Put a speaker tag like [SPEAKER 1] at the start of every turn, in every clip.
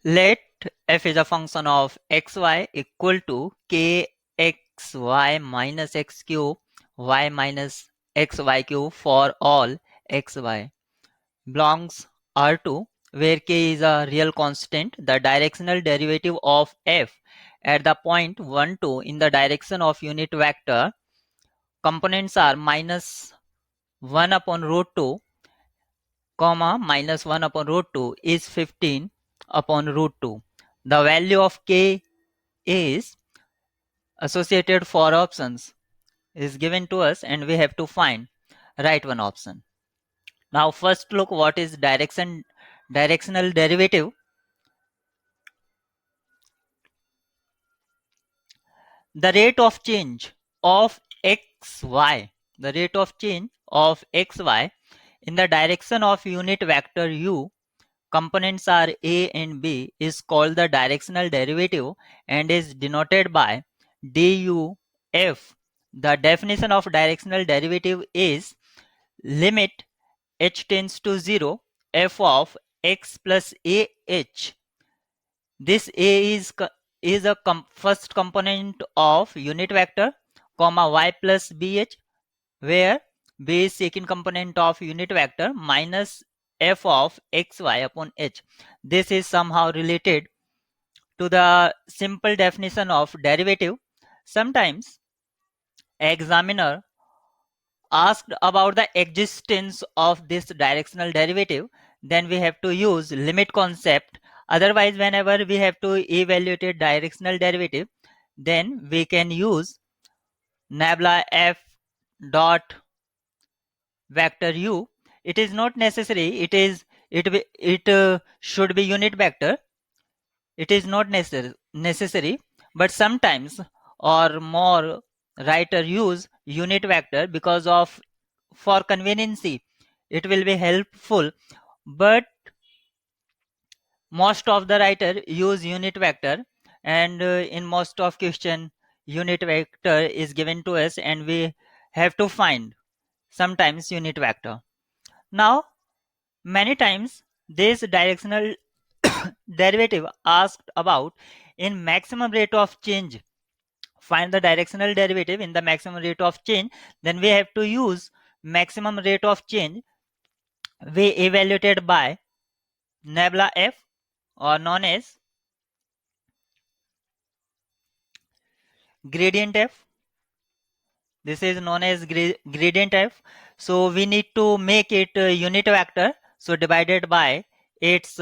[SPEAKER 1] Let f is a function of xy equal to kxy minus x cube y minus xy cube for all xy belongs R2, where k is a real constant. The directional derivative of f at the point 1, 2 in the direction of unit vector components are minus 1 upon root 2, comma minus 1 upon root 2 is 15 upon root 2. The value of k is associated for options is given to us and we have to find right one option. Now first look what is directional derivative. The rate of change of xy, the rate of change of xy in the direction of unit vector u, components are a and b, is called the directional derivative and is denoted by duf. The definition of directional derivative is limit h tends to 0 f of x plus ah. This a is a first component of unit vector, comma y plus bh, where b is second component of unit vector minus f of xy upon h. This is somehow related to the simple definition of derivative. Sometimes examiner asked about the existence of this directional derivative, then we have to use limit concept. Otherwise, whenever we have to evaluate directional derivative, then we can use nabla f dot vector u. It is not necessary. It should be unit vector. It is not necessary, but sometimes or more writer use unit vector because of for conveniency. It will be helpful, but most of the writer use unit vector, and in most of question unit vector is given to us and we have to find sometimes unit vector. Now many times this directional derivative asked about in maximum rate of change. Find the directional derivative in the maximum rate of change, then we have to use maximum rate of change we evaluated by nabla f, or known as gradient f. This is known as gradient f. So we need to make it unit vector, so divided by its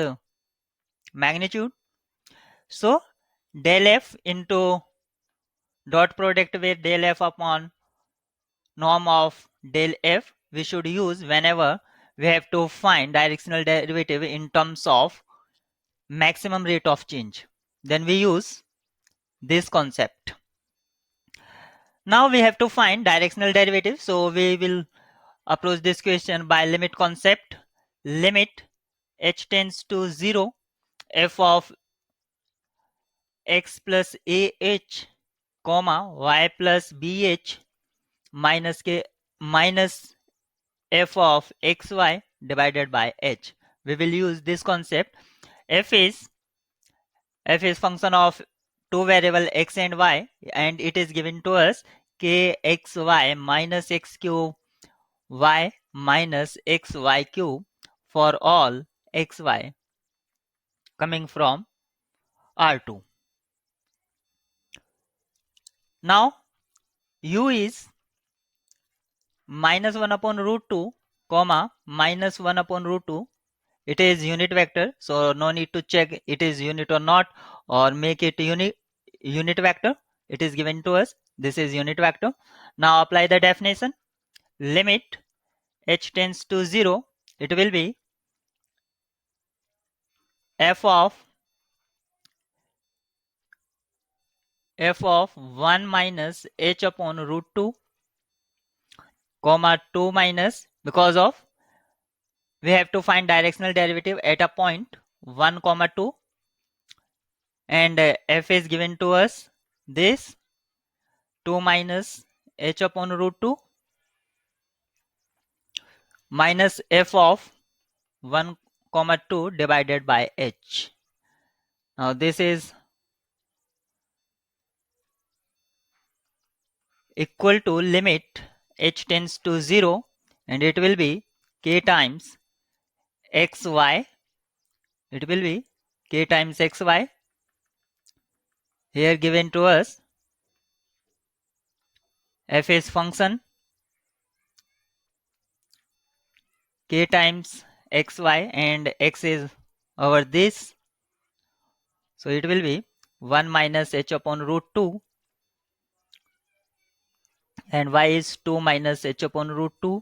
[SPEAKER 1] magnitude. So del f into dot product with del f upon norm of del f we should use whenever we have to find directional derivative in terms of maximum rate of change. Then we use this concept. Now we have to find directional derivative, so we will approach this question by limit concept. Limit h tends to 0 f of x plus ah, comma y plus bh minus k minus f of xy divided by h. We will use this concept. F is function of two variable x and y, and it is given to us kxy minus x cube y minus xy cube for all xy coming from R2. Now u is minus 1 upon root 2, comma minus 1 upon root 2. It is unit vector, so no need to check it is unit or not, or make it unit vector. It is given to us. This is unit vector. Now apply the definition. Limit h tends to 0. It will be f of 1 minus h upon root 2, comma 2 minus, because of we have to find directional derivative at a point 1 comma 2, and f is given to us this 2 minus h upon root 2 minus f of 1 comma 2 divided by h. Now this is equal to limit h tends to 0, and it will be k times xy. It will be k times xy here given to us. F is function k times xy, and x is over this. So it will be 1 minus h upon root 2, and y is 2 minus h upon root 2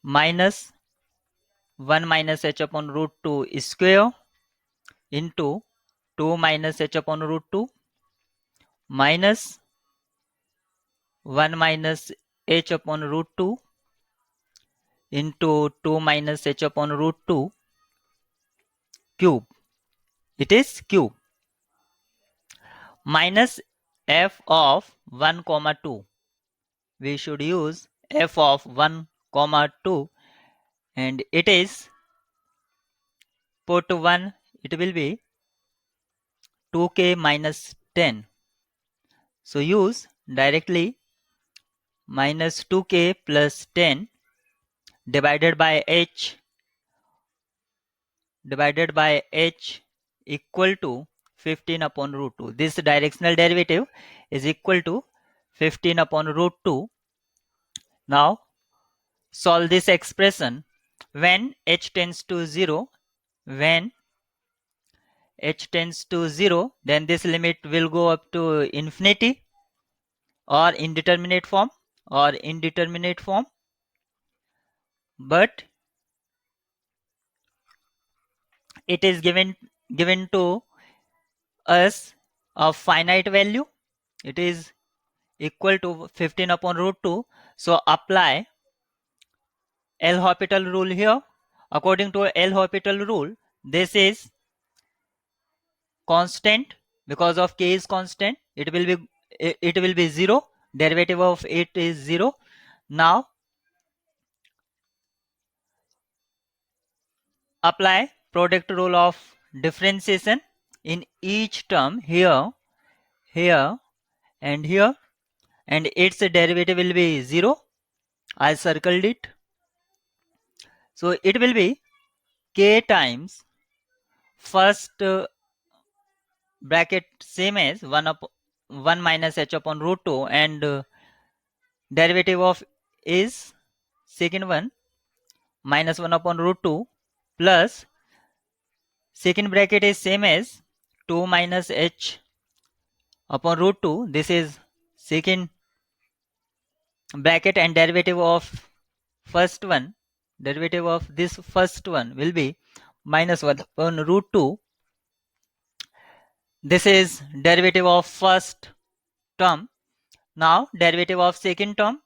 [SPEAKER 1] minus 1 minus h upon root 2 square into 2 minus h upon root 2 minus 1 minus h upon root 2 into 2 minus h upon root 2 cube. It is cube minus f of 1 comma 2. We should use f of 1 comma 2, and it is put 1, it will be 2k minus 10. So use directly minus 2k plus 10 divided by h equal to 15 upon root 2. This directional derivative is equal to 15 upon root 2. Now solve this expression. When h tends to 0, when h tends to 0, then this limit will go up to infinity or indeterminate form, but it is given to us a finite value. It is equal to 15 upon root 2. So apply L'Hopital rule here. According to L'Hopital rule, this is constant. Because of k is constant, it will be 0. Derivative of it is 0. Now apply product rule of differentiation in each term, here, here, and here, and its derivative will be 0. I circled it. So it will be k times first bracket same as 1 minus h upon root 2, and derivative of is second one minus 1 upon root 2 plus second bracket is same as 2 minus h upon root 2. This is second bracket, and derivative of this first one will be minus 1 upon root 2. This is derivative of first term. Now derivative of second term,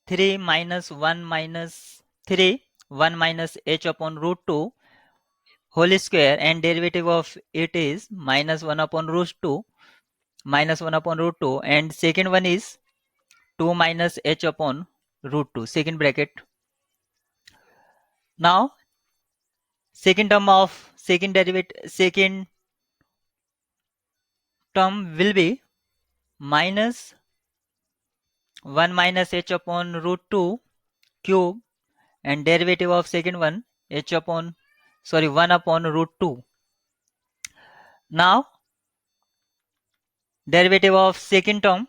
[SPEAKER 1] 3 minus 1 minus 3 1 minus h upon root 2 whole square, and derivative of it is minus 1 upon root 2, and second one is 2 minus h upon root 2, second bracket. Now second term will be minus 1 minus h upon root 2 cube, and derivative of second one 1 upon root 2. Now derivative of second term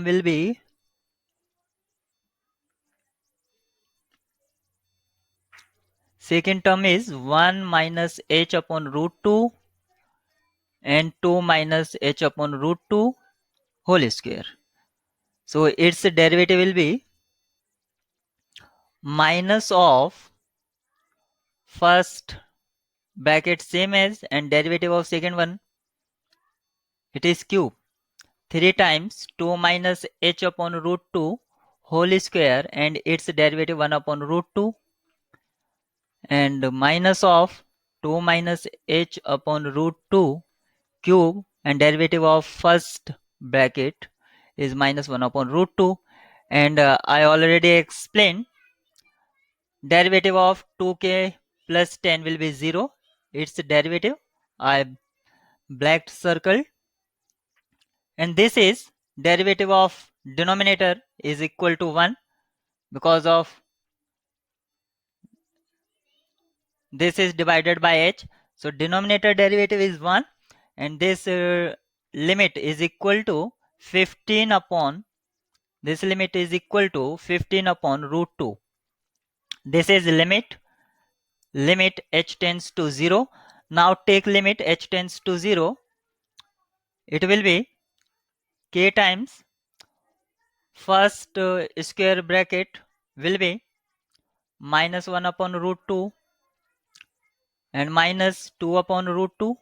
[SPEAKER 1] will be second term is 1 minus h upon root 2 and 2 minus h upon root 2 whole square. So its derivative will be minus of first bracket same as, and derivative of second one, it is cube, 3 times 2 minus h upon root 2 whole square, and its derivative 1 upon root 2, and minus of 2 minus h upon root 2 cube, and derivative of first bracket is minus 1 upon root 2. And I already explained Derivative of 2k plus 10 will be 0. Its derivative I black circle, and this is derivative of denominator is equal to 1 because of this is divided by h. So denominator derivative is 1, and this limit is equal to 15 upon this limit is equal to 15 upon root 2. This is limit h tends to 0. Now take limit h tends to 0. It will be k times first square bracket will be minus 1 upon root 2 and minus 2 upon root 2.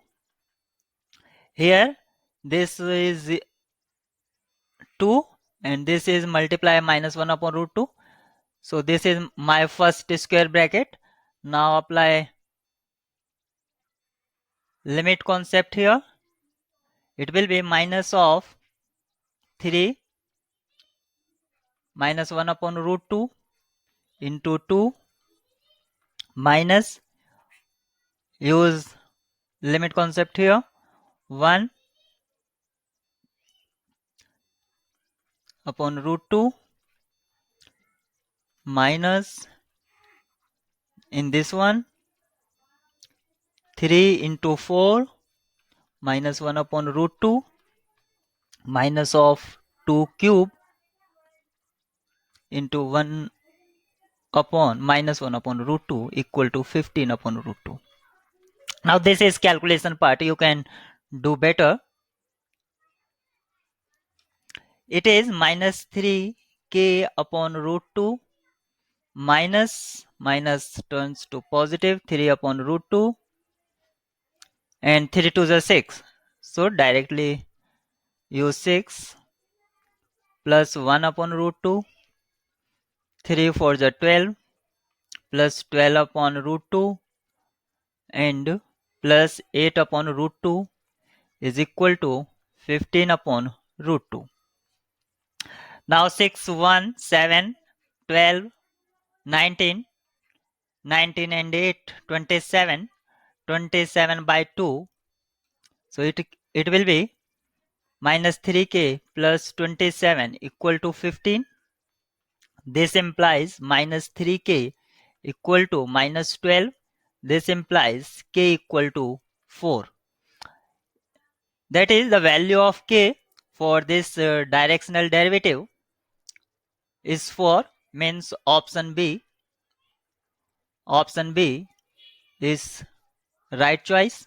[SPEAKER 1] Here this is 2 and this is multiply minus 1 upon root 2. So this is my first square bracket. Now apply limit concept here. It will be minus of 3 minus 1 upon root 2 into 2 minus, use limit concept here, 1 upon root 2 minus, in this one, 3 into 4 minus 1 upon root 2 minus of 2 cube into 1 upon minus 1 upon root 2 equal to 15 upon root 2. Now this is calculation part, you can do better. It is minus 3k upon root 2 minus turns to positive 3 upon root 2 and 3 to the 6. So directly use 6 plus 1 upon root 2, 3 for the 12 plus 12 upon root 2 and plus 8 upon root 2 is equal to 15 upon root 2. Now 6, 1, 7, 12, 19, 19 and 8, 27, 27 by 2. So it will be minus 3k plus 27 equal to 15. This implies minus 3k equal to minus 12. This implies k equal to 4. That is the value of k for this directional derivative is 4, means option B. Option B is right choice.